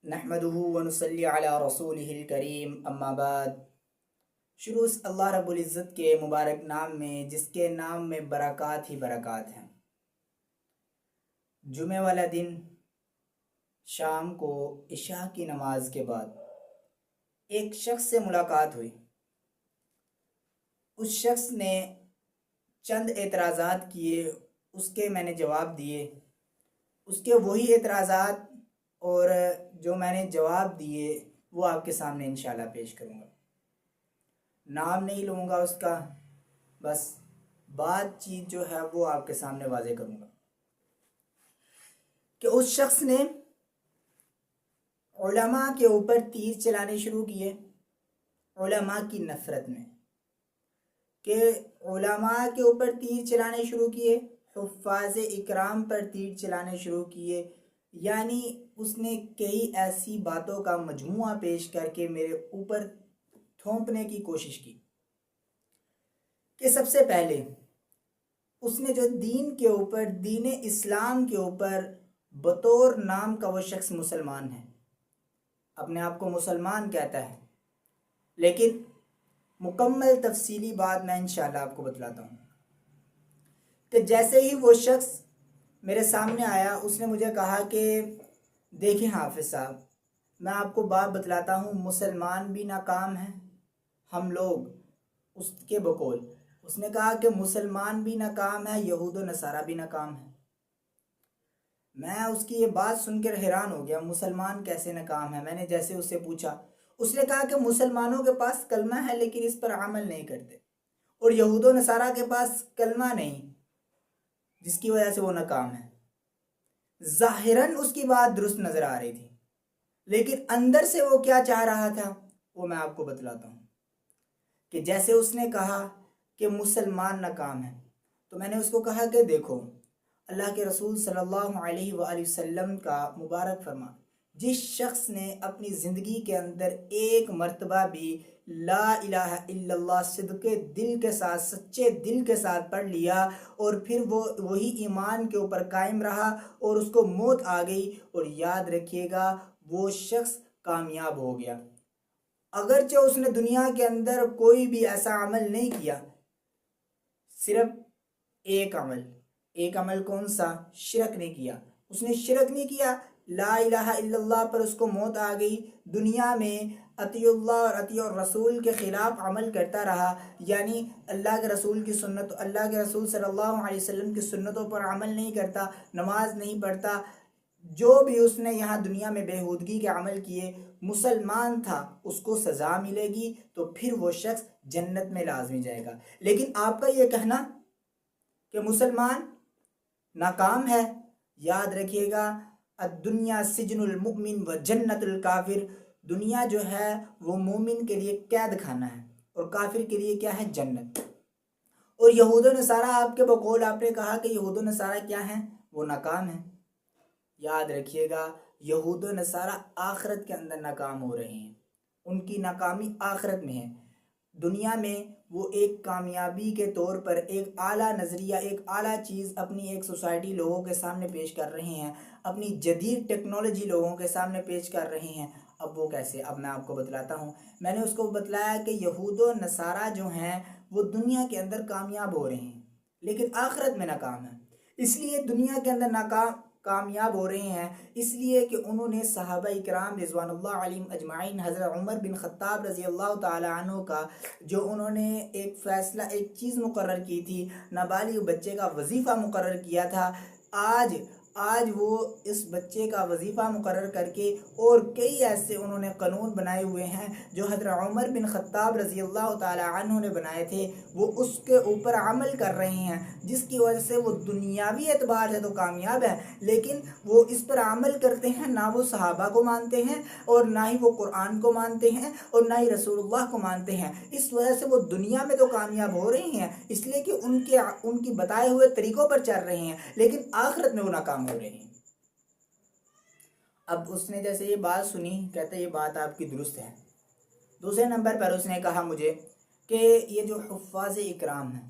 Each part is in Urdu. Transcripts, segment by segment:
نحمده ونصلی علی رسولہ الکریم اما بعد۔ شروع اللہ رب العزت کے مبارک نام میں جس کے نام میں برکات ہی برکات ہیں۔ جمعہ والا دن شام کو عشاء کی نماز کے بعد ایک شخص سے ملاقات ہوئی۔ اس شخص نے چند اعتراضات کیے، اس کے میں نے جواب دیے۔ اس کے وہی اعتراضات اور جو میں نے جواب دیے وہ آپ کے سامنے انشاءاللہ پیش کروں گا۔ نام نہیں لوں گا اس کا، بس بات چیت جو ہے وہ آپ کے سامنے واضح کروں گا کہ اس شخص نے علماء کے اوپر تیر چلانے شروع کیے، علماء کی نفرت میں، کہ علماء کے اوپر تیر چلانے شروع کیے، حفاظ اکرام پر تیر چلانے شروع کیے، یعنی اس نے کئی ایسی باتوں کا مجموعہ پیش کر کے میرے اوپر تھوپنے کی کوشش کی کہ سب سے پہلے اس نے جو دین کے اوپر، دین اسلام کے اوپر بطور نام کا وہ شخص مسلمان ہے، اپنے آپ کو مسلمان کہتا ہے، لیکن مکمل تفصیلی بات میں انشاءاللہ آپ کو بتلاتا ہوں کہ جیسے ہی وہ شخص میرے سامنے آیا اس نے مجھے کہا کہ دیکھیں حافظ صاحب، میں آپ کو بات بتلاتا ہوں، مسلمان بھی ناکام ہیں ہم لوگ، اس کے بقول اس نے کہا کہ مسلمان بھی ناکام ہے، یہود و نصارہ بھی ناکام ہے۔ میں اس کی یہ بات سن کر حیران ہو گیا، مسلمان کیسے ناکام ہے؟ میں نے جیسے اس سے پوچھا، اس نے کہا کہ مسلمانوں کے پاس کلمہ ہے لیکن اس پر عمل نہیں کرتے، اور یہود و نصارہ کے پاس کلمہ نہیں جس کی وجہ سے وہ ناکام ہے۔ ظاہراً اس کی بات درست نظر آ رہی تھی، لیکن اندر سے وہ کیا چاہ رہا تھا وہ میں آپ کو بتلاتا ہوں کہ جیسے اس نے کہا کہ مسلمان ناکام ہے، تو میں نے اس کو کہا کہ دیکھو اللہ کے رسول صلی اللہ علیہ وآلہ وسلم کا مبارک فرمان، جس شخص نے اپنی زندگی کے اندر ایک مرتبہ بھی لا الہ الا اللہ صدق دل کے ساتھ، سچے دل کے ساتھ پڑھ لیا اور پھر وہ وہی ایمان کے اوپر قائم رہا اور اس کو موت آ گئی، اور یاد رکھیے گا وہ شخص کامیاب ہو گیا۔ اگرچہ اس نے دنیا کے اندر کوئی بھی ایسا عمل نہیں کیا، صرف ایک عمل کون سا؟ شرک نہیں کیا، اس نے شرک نہیں کیا، لا الہ الا اللہ پر اس کو موت آ گئی، دنیا میں اطیع اللہ اور اطیع الرسول کے خلاف عمل کرتا رہا، یعنی اللہ کے رسول کی سنت، اللہ کے رسول صلی اللہ علیہ وسلم کی سنتوں پر عمل نہیں کرتا، نماز نہیں پڑھتا، جو بھی اس نے یہاں دنیا میں بےہودگی کے عمل کیے، مسلمان تھا، اس کو سزا ملے گی، تو پھر وہ شخص جنت میں لازمی جائے گا۔ لیکن آپ کا یہ کہنا کہ مسلمان ناکام ہے، یاد رکھیے گا الدنیا سجن المؤمن و جنت الکافر، دنیا جو ہے وہ مومن کے لیے قید خانہ ہے اور کافر کے لیے کیا ہے؟ جنت۔ اور یہود و نصارہ آپ کے بقول آپ نے کہا کہ یہود و نصارہ کیا ہیں؟ وہ ناکام ہیں۔ یاد رکھیے گا یہود و نصارہ آخرت کے اندر ناکام ہو رہے ہیں، ان کی ناکامی آخرت میں ہے۔ دنیا میں وہ ایک کامیابی کے طور پر ایک اعلیٰ نظریہ، ایک اعلیٰ چیز اپنی ایک سوسائٹی لوگوں کے سامنے پیش کر رہے ہیں، اپنی جدید ٹیکنالوجی لوگوں کے سامنے پیش کر رہے ہیں۔ اب وہ کیسے؟ اب میں آپ کو بتلاتا ہوں۔ میں نے اس کو بتلایا کہ یہود و نصارہ جو ہیں وہ دنیا کے اندر کامیاب ہو رہے ہیں لیکن آخرت میں ناکام ہیں۔ اس لیے دنیا کے اندر کامیاب ہو رہے ہیں اس لیے کہ انہوں نے صحابہ اکرام رضوان اللہ علیہم اجمعین، حضرت عمر بن خطاب رضی اللہ تعالی عنہ کا جو انہوں نے ایک فیصلہ، ایک چیز مقرر کی تھی، نابالغ بچے کا وظیفہ مقرر کیا تھا، آج وہ اس بچے کا وظیفہ مقرر کر کے اور کئی ایسے انہوں نے قانون بنائے ہوئے ہیں جو حضرت عمر بن خطاب رضی اللہ تعالی عنہ نے بنائے تھے، وہ اس کے اوپر عمل کر رہے ہیں، جس کی وجہ سے وہ دنیاوی اعتبار سے تو کامیاب ہے، لیکن وہ اس پر عمل کرتے ہیں، نہ وہ صحابہ کو مانتے ہیں اور نہ ہی وہ قرآن کو مانتے ہیں اور نہ ہی رسول اللہ کو مانتے ہیں۔ اس وجہ سے وہ دنیا میں تو کامیاب ہو رہے ہیں اس لیے کہ ان کی بتائے ہوئے طریقوں پر چل رہے ہیں، لیکن آخرت میں وہ ناکام ہو رہے ہیں۔ اب اس نے جیسے یہ بات سنی، کہتا ہے یہ بات آپ کی درست ہے۔ دوسرے نمبر پر اس نے کہا مجھے کہ یہ جو حفاظ اکرام ہیں،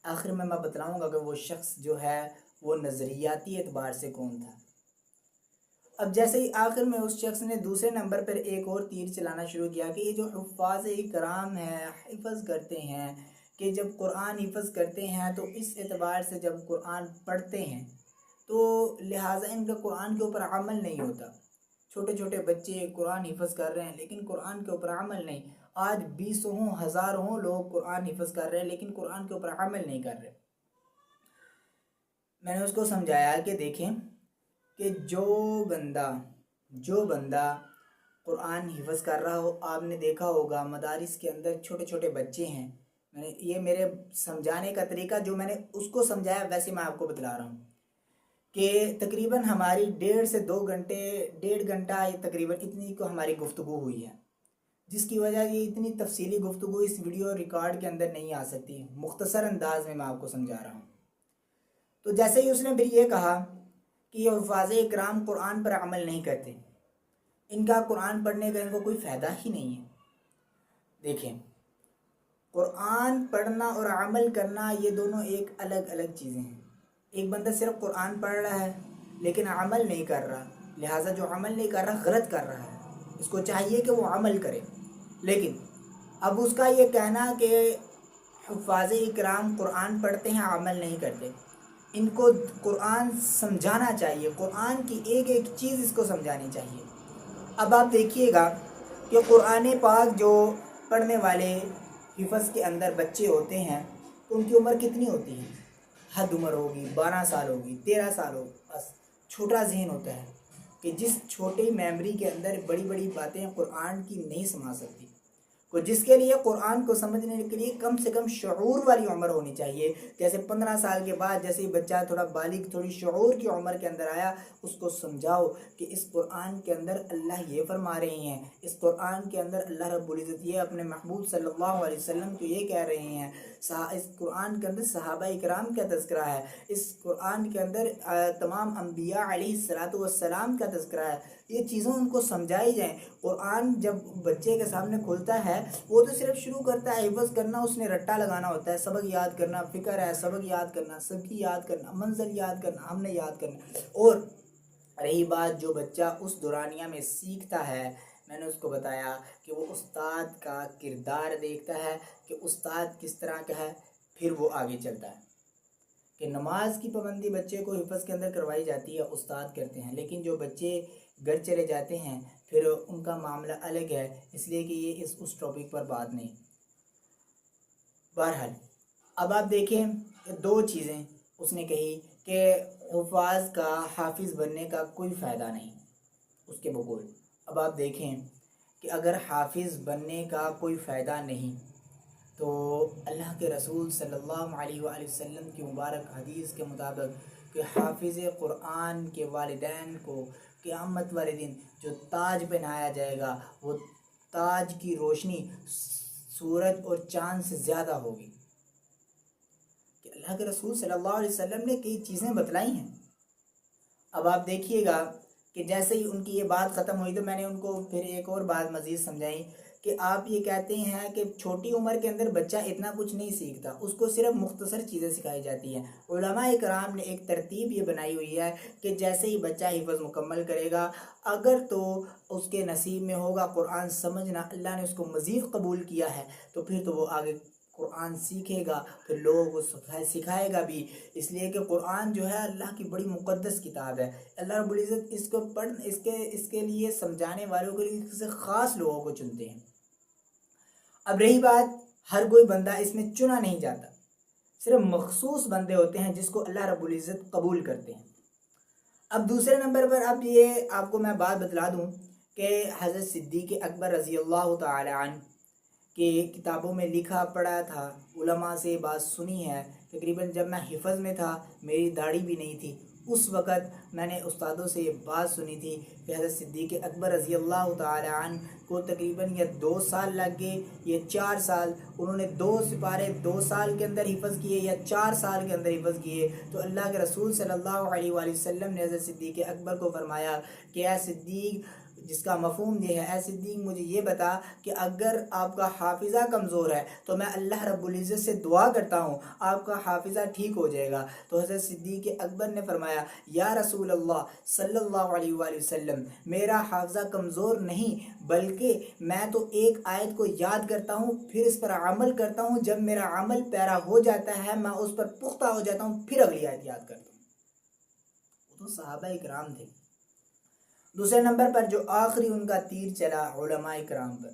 آخر میں بتلاؤں گا کہ وہ شخص جو ہے وہ نظریاتی اعتبار سے کون تھا۔ اب جیسے ہی آخر میں اس شخص نے دوسرے نمبر پر ایک اور تیر چلانا شروع کیا کہ یہ جو حفاظ کرام ہیں، حفظ کرتے ہیں، کہ جب قرآن حفظ کرتے ہیں تو اس اعتبار سے جب قرآن پڑھتے ہیں تو لہٰذا ان کا قرآن کے اوپر عمل نہیں ہوتا. چھوٹے چھوٹے بچے قرآن حفظ کر رہے ہیں لیکن قرآن کے اوپر عمل نہیں. آج 200 ہزاروں لوگ قرآن حفظ کر رہے ہیں لیکن قرآن کے اوپر عمل نہیں کر رہے. میں نے اس کو سمجھایا کہ دیکھیں کہ جو بندہ قرآن حفظ کر رہا ہو، آپ نے دیکھا ہوگا مدارس کے اندر چھوٹے چھوٹے بچے ہیں. یہ میرے سمجھانے کا طریقہ جو میں نے اس کو سمجھایا ویسے میں آپ کو بتلا رہا ہوں کہ تقریباً ہماری 1.5 سے 2 گھنٹے 1.5 گھنٹہ تقریباً اتنی کو ہماری گفتگو ہوئی ہے، جس کی وجہ یہ اتنی تفصیلی گفتگو اس ویڈیو ریکارڈ کے اندر نہیں آ سکتی. مختصر انداز میں آپ کو سمجھا رہا ہوں. تو جیسے ہی اس نے پھر یہ کہا کہ یہ حفاظ کرام قرآن پر عمل نہیں کرتے، ان کا قرآن پڑھنے کا ان کو کوئی فائدہ ہی نہیں ہے. دیکھیں، قرآن پڑھنا اور عمل کرنا یہ دونوں ایک الگ الگ چیزیں ہیں. ایک بندہ صرف قرآن پڑھ رہا ہے لیکن عمل نہیں کر رہا، لہٰذا جو عمل نہیں کر رہا غلط کر رہا ہے. اس کو چاہیے کہ وہ عمل کرے. لیکن اب اس کا یہ کہنا کہ حفاظ کرام قرآن پڑھتے ہیں عمل نہیں کرتے، ان کو قرآن سمجھانا چاہیے، قرآن کی ایک ایک چیز اس کو سمجھانی چاہیے. اب آپ دیکھیے گا کہ قرآن پاک جو پڑھنے والے حفظ کے اندر بچے ہوتے ہیں تو ان کی عمر کتنی ہوتی ہے؟ حد عمر ہوگی 12 سال ہوگی، 13 سال ہوگی. بس چھوٹا ذہن ہوتا ہے کہ جس چھوٹی میموری کے اندر بڑی بڑی باتیں قرآن کی نہیں سما سکتی. کو جس کے لیے قرآن کو سمجھنے کے لیے کم سے کم شعور والی عمر ہونی چاہیے. جیسے 15 سال کے بعد جیسے ہی بچہ تھوڑا بالغ تھوڑی شعور کی عمر کے اندر آیا، اس کو سمجھاؤ کہ اس قرآن کے اندر اللہ یہ فرما رہے ہیں، اس قرآن کے اندر اللہ رب العزت یہ اپنے محبوب صلی اللہ علیہ وسلم کو یہ کہہ رہے ہیں. اس قرآن کے اندر صحابہ کرام کا تذکرہ ہے، اس قرآن کے اندر تمام انبیاء علیہ الصلوۃ والسلام کا تذکرہ ہے. یہ چیزوں ان کو سمجھائی جائیں. قرآن جب بچے کے سامنے کھلتا ہے وہ تو صرف شروع کرتا ہے حفظ کرنا، اس نے رٹا لگانا ہوتا ہے، سبق یاد کرنا، فکر ہے سبق یاد کرنا، سبکی یاد کرنا، منزل یاد کرنا، ہم نے یاد کرنا. اور رہی بات جو بچہ اس دورانیہ میں سیکھتا ہے، میں نے اس کو بتایا کہ وہ استاد کا کردار دیکھتا ہے کہ استاد کس طرح کا ہے، پھر وہ آگے چلتا ہے. کہ نماز کی پابندی بچے کو حفظ کے اندر کروائی جاتی ہے، استاد کرتے ہیں، لیکن جو بچے گھر چلے جاتے ہیں پھر ان کا معاملہ الگ ہے، اس لیے کہ یہ اس ٹاپک پر بات نہیں. بہرحال اب آپ دیکھیں 2 چیزیں اس نے کہی کہ حفاظ کا حافظ بننے کا کوئی فائدہ نہیں اس کے بقول. اب آپ دیکھیں کہ اگر حافظ بننے کا کوئی فائدہ نہیں تو اللہ کے رسول صلی اللہ علیہ وآلہ وسلم کی مبارک حدیث کے مطابق کہ حافظ قرآن کے والدین کو قیامت والے دن جو تاج پہنایا جائے گا وہ تاج کی روشنی سورج اور چاند سے زیادہ ہوگی. کہ اللہ کے رسول صلی اللہ علیہ وسلم نے کئی چیزیں بتلائی ہیں. اب آپ دیکھیے گا کہ جیسے ہی ان کی یہ بات ختم ہوئی تو میں نے ان کو پھر ایک اور بات مزید سمجھائی کہ آپ یہ کہتے ہیں کہ چھوٹی عمر کے اندر بچہ اتنا کچھ نہیں سیکھتا، اس کو صرف مختصر چیزیں سکھائی جاتی ہیں. علماء کرام نے ایک ترتیب یہ بنائی ہوئی ہے کہ جیسے ہی بچہ حفظ مکمل کرے گا، اگر تو اس کے نصیب میں ہوگا قرآن سمجھنا، اللہ نے اس کو مزید قبول کیا ہے، تو پھر تو وہ آگے قرآن سیکھے گا، پھر لوگوں کو سکھائے گا بھی. اس لیے کہ قرآن جو ہے اللہ کی بڑی مقدس کتاب ہے. اللہ رب العزت اس کو اس کے لیے سمجھانے والوں کے لیے سے خاص لوگوں کو چنتے ہیں. اب رہی بات، ہر کوئی بندہ اس میں چنا نہیں جاتا، صرف مخصوص بندے ہوتے ہیں جس کو اللہ رب العزت قبول کرتے ہیں. اب دوسرے نمبر پر اب یہ آپ کو میں بات بتلا دوں کہ حضرت صدیق اکبر رضی اللہ تعالی عنہ کہ کتابوں میں لکھا پڑھا تھا، علماء سے بات سنی ہے. تقریباً جب میں حفظ میں تھا میری داڑھی بھی نہیں تھی، اس وقت میں نے استادوں سے یہ بات سنی تھی کہ حضرت صدیق اکبر رضی اللہ تعالی عنہ کو تقریباً یہ 2 سال لگ گئے، یہ 4 سال، انہوں نے 2 سپارے 2 سال کے اندر حفظ کیے یا 4 سال کے اندر حفظ کیے. تو اللہ کے رسول صلی اللہ علیہ وآلہ وسلم نے حضرت صدیق اکبر کو فرمایا کہ اے صدیق، جس کا مفہوم یہ ہے، اے صدیق مجھے یہ بتا کہ اگر آپ کا حافظہ کمزور ہے تو میں اللہ رب العزت سے دعا کرتا ہوں آپ کا حافظہ ٹھیک ہو جائے گا. تو حضرت صدیق اکبر نے فرمایا فرمایا یا رسول اللہ صلی اللہ علیہ وآلہ وسلم میرا حافظہ کمزور نہیں بلکہ میں تو ایک آیت کو یاد کرتا ہوں پھر اس پر عمل کرتا ہوں، جب میرا عمل پیرا ہو جاتا ہے میں اس پر پختہ ہو جاتا ہوں پھر اگلی آیت یاد کرتا ہوں۔ وہ تو صحابہ اکرام تھے۔ دوسرے نمبر پر جو آخری ان کا تیر چلا علماء اکرام پر۔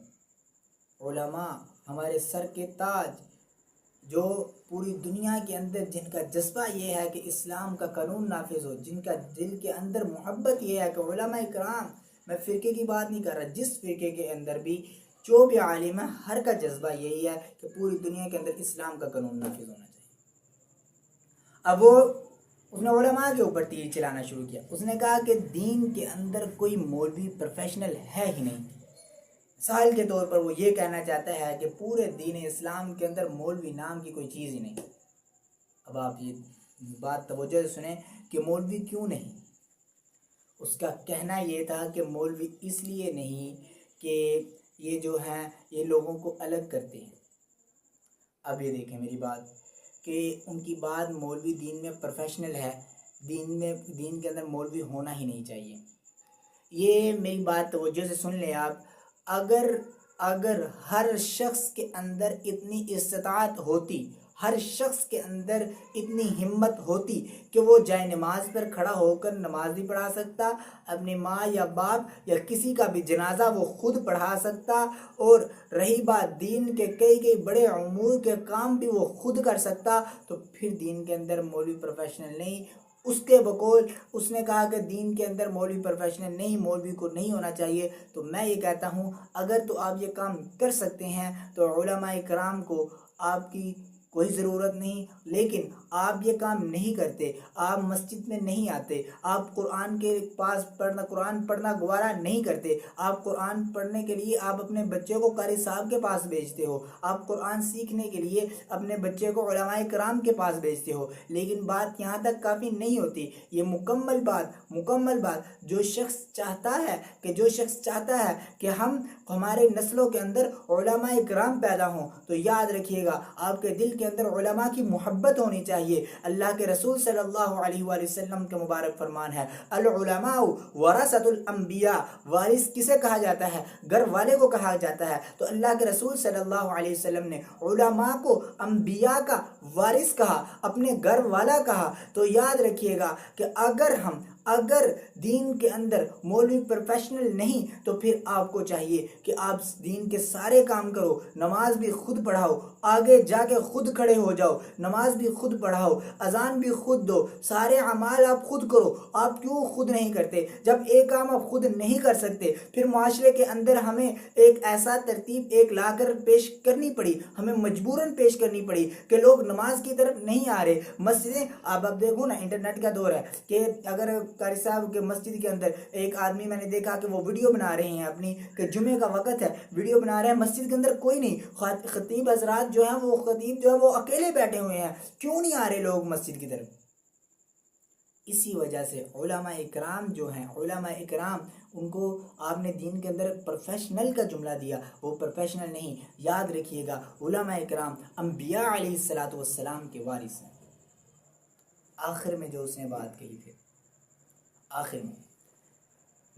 علماء ہمارے سر کے تاج، جو پوری دنیا کے اندر جن کا جذبہ یہ ہے کہ اسلام کا قانون نافذ ہو، جن کا دل کے اندر محبت یہ ہے کہ علماء اکرام، میں فرقے کی بات نہیں کر رہا، جس فرقے کے اندر بھی جو بھی عالم ہے ہر کا جذبہ یہی ہے کہ پوری دنیا کے اندر اسلام کا قانون نافذ ہونا چاہیے۔ اب اس نے علماء کے اوپر تیر چلانا شروع کیا۔ اس نے کہا کہ دین کے اندر کوئی مولوی پروفیشنل ہے ہی نہیں۔ مثال کے طور پر وہ یہ کہنا چاہتا ہے کہ پورے دین اسلام کے اندر مولوی نام کی کوئی چیز ہی نہیں۔ اب آپ یہ بات توجہ سے سنیں کہ مولوی کیوں نہیں؟ اس کا کہنا یہ تھا کہ مولوی اس لیے نہیں کہ یہ جو ہیں یہ لوگوں کو الگ کرتے ہیں۔ اب یہ دیکھیں میری بات کہ ان کی بات مولوی دین میں پروفیشنل ہے، دین کے اندر مولوی ہونا ہی نہیں چاہیے۔ یہ میری بات توجہ سے سن لیں آپ، اگر ہر شخص کے اندر اتنی استطاعت ہوتی، ہر شخص کے اندر اتنی ہمت ہوتی کہ وہ جائے نماز پر کھڑا ہو کر نماز بھی پڑھا سکتا، اپنی ماں یا باپ یا کسی کا بھی جنازہ وہ خود پڑھا سکتا، اور رہی بات دین کے کئی بڑے امور کے کام بھی وہ خود کر سکتا، تو پھر دین کے اندر مولوی پروفیشنل نہیں۔ اس کے بقول اس نے کہا کہ دین کے اندر مولوی پروفیشنل نہیں، مولوی کو نہیں ہونا چاہیے۔ تو میں یہ کہتا ہوں اگر تو آپ یہ کام کر سکتے ہیں تو علماء کرام کو آپ کی کوئی ضرورت نہیں، لیکن آپ یہ کام نہیں کرتے، آپ مسجد میں نہیں آتے، آپ قرآن کے پاس قرآن پڑھنا گوارا نہیں کرتے، آپ قرآن پڑھنے کے لیے آپ اپنے بچے کو قاری صاحب کے پاس بھیجتے ہو، آپ قرآن سیکھنے کے لیے اپنے بچے کو علماء کرام کے پاس بھیجتے ہو، لیکن بات یہاں تک کافی نہیں ہوتی۔ یہ مکمل بات جو شخص چاہتا ہے کہ ہمارے نسلوں کے اندر علماء کرام پیدا ہوں، تو یاد رکھیے گا آپ کے دل کے اندر علماء کی محبت ہونی چاہیے۔ اللہ کے رسول صلی اللہ علیہ وآلہ وسلم کا مبارک فرمان ہے العلماء ورثۃ الانبیاء، وارث کسے کہا جاتا ہے؟ گھر والے کو کہا جاتا ہے۔ تو اللہ کے رسول صلی اللہ علیہ وسلم نے علماء کو انبیاء کا وارث کہا، اپنے گھر والا کہا۔ تو یاد رکھیے گا کہ اگر دین کے اندر مولوی پروفیشنل نہیں تو پھر آپ کو چاہیے کہ آپ دین کے سارے کام کرو، نماز بھی خود پڑھاؤ، آگے جا کے خود کھڑے ہو جاؤ، نماز بھی خود پڑھاؤ، اذان بھی خود دو، سارے اعمال آپ خود کرو۔ آپ کیوں خود نہیں کرتے؟ جب ایک کام آپ خود نہیں کر سکتے پھر معاشرے کے اندر ہمیں ایک ایسا ترتیب لا کر پیش کرنی پڑی، ہمیں مجبوراً پیش کرنی پڑی کہ لوگ نماز کی طرف نہیں آ رہے۔ مسجدیں اب دیکھو نا، انٹرنیٹ کا دور ہے کہ اگر قاری صاحب کے مسجد کے اندر ایک آدمی میں نے دیکھا کہ وہ ویڈیو بنا رہے ہیں اپنی، کہ جمعے کا وقت ہے، ویڈیو بنا رہے ہیں، مسجد کے اندر کوئی نہیں، خطیب حضرات جو ہیں وہ اکیلے بیٹھے ہوئے ہیں، کیوں نہیں آ رہے لوگ مسجد کی طرف؟ اسی وجہ سے علماء اکرام جو ہیں، علماء اکرام ان کو آپ نے دین کے اندر پروفیشنل کا جملہ دیا، وہ پروفیشنل نہیں۔ یاد رکھیے گا علماء اکرام انبیاء علیہ السلام کے وارث ہیں۔ آخر میں جو اس نے بات کہی پھر آخر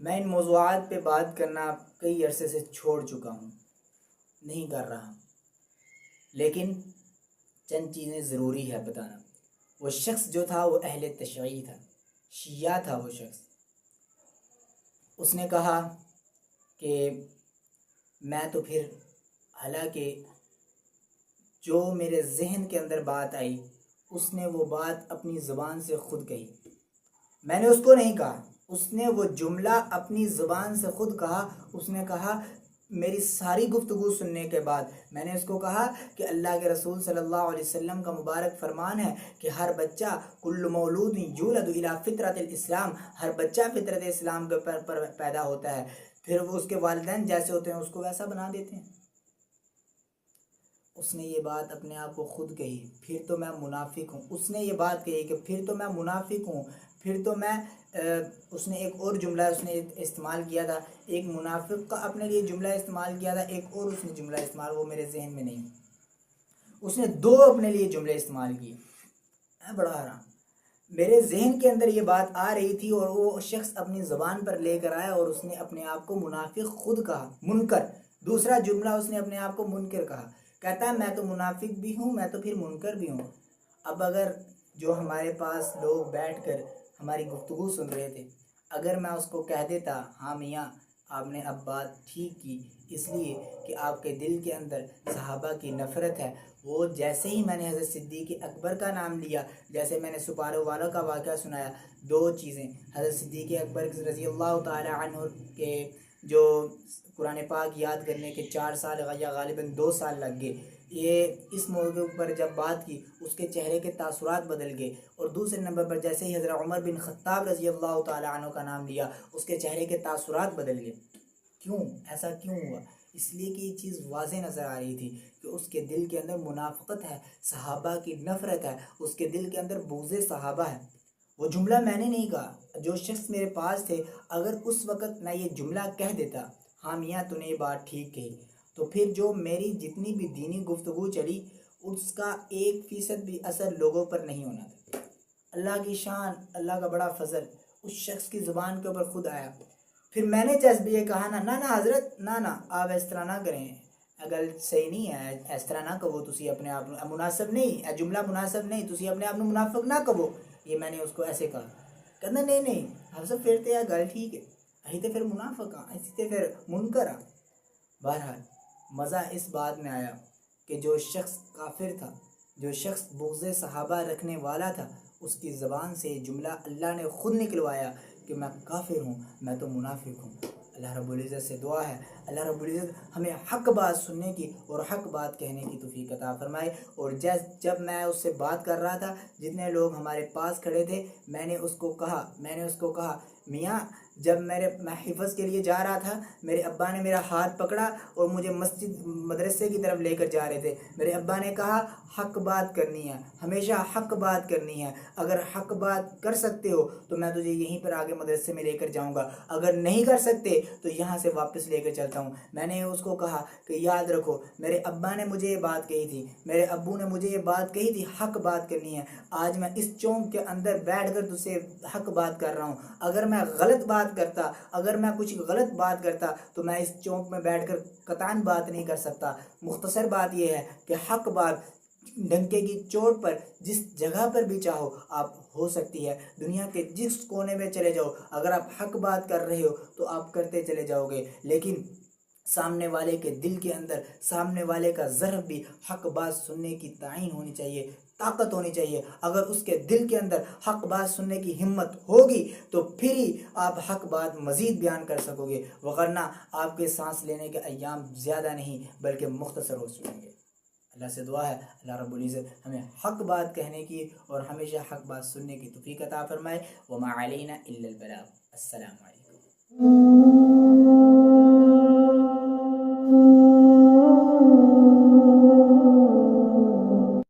میں ان موضوعات پہ بات کرنا کئی عرصے سے چھوڑ چکا ہوں، نہیں کر رہا، لیکن چند چیزیں ضروری ہے بتانا۔ وہ شخص جو تھا وہ اہل تشیع تھا، شیعہ تھا وہ شخص۔ اس نے کہا کہ میں تو پھر، حالانکہ جو میرے ذہن کے اندر بات آئی اس نے وہ بات اپنی زبان سے خود کہی، میں نے اس کو نہیں کہا، اس نے وہ جملہ اپنی زبان سے خود کہا۔ اس نے کہا میری ساری گفتگو سننے کے بعد میں نے اس کو کہا کہ اللہ کے رسول صلی اللہ علیہ وسلم کا مبارک فرمان ہے کہ ہر بچہ کل مولود یولد الی فطرت الاسلام، ہر بچہ فطرت اسلام کے پر پیدا ہوتا ہے، پھر وہ اس کے والدین جیسے ہوتے ہیں اس کو ویسا بنا دیتے ہیں۔ اس نے یہ بات اپنے آپ کو خود کہی، پھر تو میں منافق ہوں۔ اس نے یہ بات کہی کہ پھر تو میں منافق ہوں، پھر تو میں اس نے ایک اور جملہ اس نے استعمال کیا تھا، ایک منافق کا اپنے لیے جملہ استعمال کیا تھا، ایک اور اس نے جملہ استعمال، وہ میرے ذہن میں نہیں، اس نے دو اپنے لیے جملے استعمال کیے۔ میں بڑا حیران، میرے ذہن کے اندر یہ بات آ رہی تھی اور وہ شخص اپنی زبان پر لے کر آیا اور اس نے اپنے آپ کو منافق خود کہا، منکر، دوسرا جملہ اس نے اپنے آپ کو منکر کہا، کہتا ہے میں تو منافق بھی ہوں، میں تو پھر منکر بھی ہوں۔ اب اگر جو ہمارے پاس لوگ بیٹھ کر ہماری گفتگو سن رہے تھے، اگر میں اس کو کہہ دیتا ہاں میاں آپ نے اب بات ٹھیک کی، اس لیے کہ آپ کے دل کے اندر صحابہ کی نفرت ہے، وہ جیسے ہی میں نے حضرت صدیق اکبر کا نام لیا، جیسے میں نے سپاروں والا کا واقعہ سنایا، دو چیزیں، حضرت صدیق اکبر رضی اللہ تعالی عنہ کے جو قرآن پاک یاد کرنے کے 4 سال یا غالباً 2 سال لگ گئے، یہ اس موضوع پر جب بات کی اس کے چہرے کے تاثرات بدل گئے، اور دوسرے نمبر پر جیسے ہی حضرت عمر بن خطاب رضی اللہ تعالی عنہ کا نام لیا اس کے چہرے کے تاثرات بدل گئے۔ کیوں ایسا کیوں ہوا؟ اس لیے کہ یہ چیز واضح نظر آ رہی تھی کہ اس کے دل کے اندر منافقت ہے، صحابہ کی نفرت ہے، اس کے دل کے اندر بغض صحابہ ہے۔ وہ جملہ میں نے نہیں کہا، جو شخص میرے پاس تھے، اگر اس وقت میں یہ جملہ کہہ دیتا ہاں میاں تو نے یہ بات ٹھیک کہی، تو پھر جو میری جتنی بھی دینی گفتگو چلی اس کا 1% بھی اثر لوگوں پر نہیں ہونا تھا۔ اللہ کی شان، اللہ کا بڑا فضل اس شخص کی زبان کے اوپر خود آیا۔ پھر میں نے جیسے یہ کہا نا حضرت نا آپ اس طرح نہ کریں، اگر صحیح نہیں ہے اس طرح نہ کہو، تسی اپنے آپ مناسب نہیں ہے، جملہ مناسب نہیں، تسی اپنے آپ منافق نہ کہو، یہ میں نے اس کو ایسے کہا، کہنا نہیں حضرت پھر تو یہ گل ٹھیک ہے، اسی تے پھر منافق ہاں، اسی تے پھر منکر ہاں۔ بہرحال مزہ اس بات میں آیا کہ جو شخص کافر تھا، جو شخص بغض صحابہ رکھنے والا تھا، اس کی زبان سے جملہ اللہ نے خود نکلوایا کہ میں کافر ہوں، میں تو منافق ہوں۔ اللہ رب العزت سے دعا ہے اللہ رب العزت ہمیں حق بات سننے کی اور حق بات کہنے کی توفیق عطا فرمائے۔ اور جب میں اس سے بات کر رہا تھا، جتنے لوگ ہمارے پاس کھڑے تھے، میں نے اس کو کہا میاں جب میں حفظ کے لیے جا رہا تھا، میرے ابا نے میرا ہاتھ پکڑا اور مجھے مدرسے کی طرف لے کر جا رہے تھے، میرے ابا نے کہا حق بات کرنی ہے، ہمیشہ حق بات کرنی ہے، اگر حق بات کر سکتے ہو تو میں تجھے یہیں پر آگے مدرسے میں لے کر جاؤں گا، اگر نہیں کر سکتے تو یہاں سے واپس لے کر چلتا ہوں۔ میں نے اس کو کہا کہ یاد رکھو میرے ابا نے مجھے یہ بات کہی تھی، میرے ابو نے مجھے یہ بات کہی تھی، حق بات کرنی ہے۔ آج میں اس چونک کے اندر بیٹھ کر تجھ سے حق بات کر رہا ہوں، اگر میں غلط بات کرتا، اگر میں کچھ غلط بات کرتا تو میں اس چونک میں بیٹھ کر قطعاً بات نہیں کر سکتا۔ مختصر بات یہ ہے کہ حق بات ڈنکے کی چوٹ پر جس جگہ پر بھی چاہو آپ ہو سکتی ہے، دنیا کے جس کونے میں چلے جاؤ، اگر آپ حق بات کر رہے ہو تو آپ کرتے چلے جاؤ گے، لیکن سامنے والے کے دل کے اندر، سامنے والے کا ضرب بھی حق بات سننے کی تعین ہونی چاہیے، طاقت ہونی چاہیے۔ اگر اس کے دل کے اندر حق بات سننے کی ہمت ہوگی تو پھر ہی آپ حق بات مزید بیان کر سکو گے، وگرنہ آپ کے سانس لینے کے ایام زیادہ نہیں بلکہ مختصر ہو سکیں گے۔ اللہ سے دعا ہے اللہ رب العزت ہمیں حق بات کہنے کی اور ہمیشہ حق بات سننے کی توفیق عطا فرمائے۔ وما علینا الا البلاغ۔ السلام علیکم۔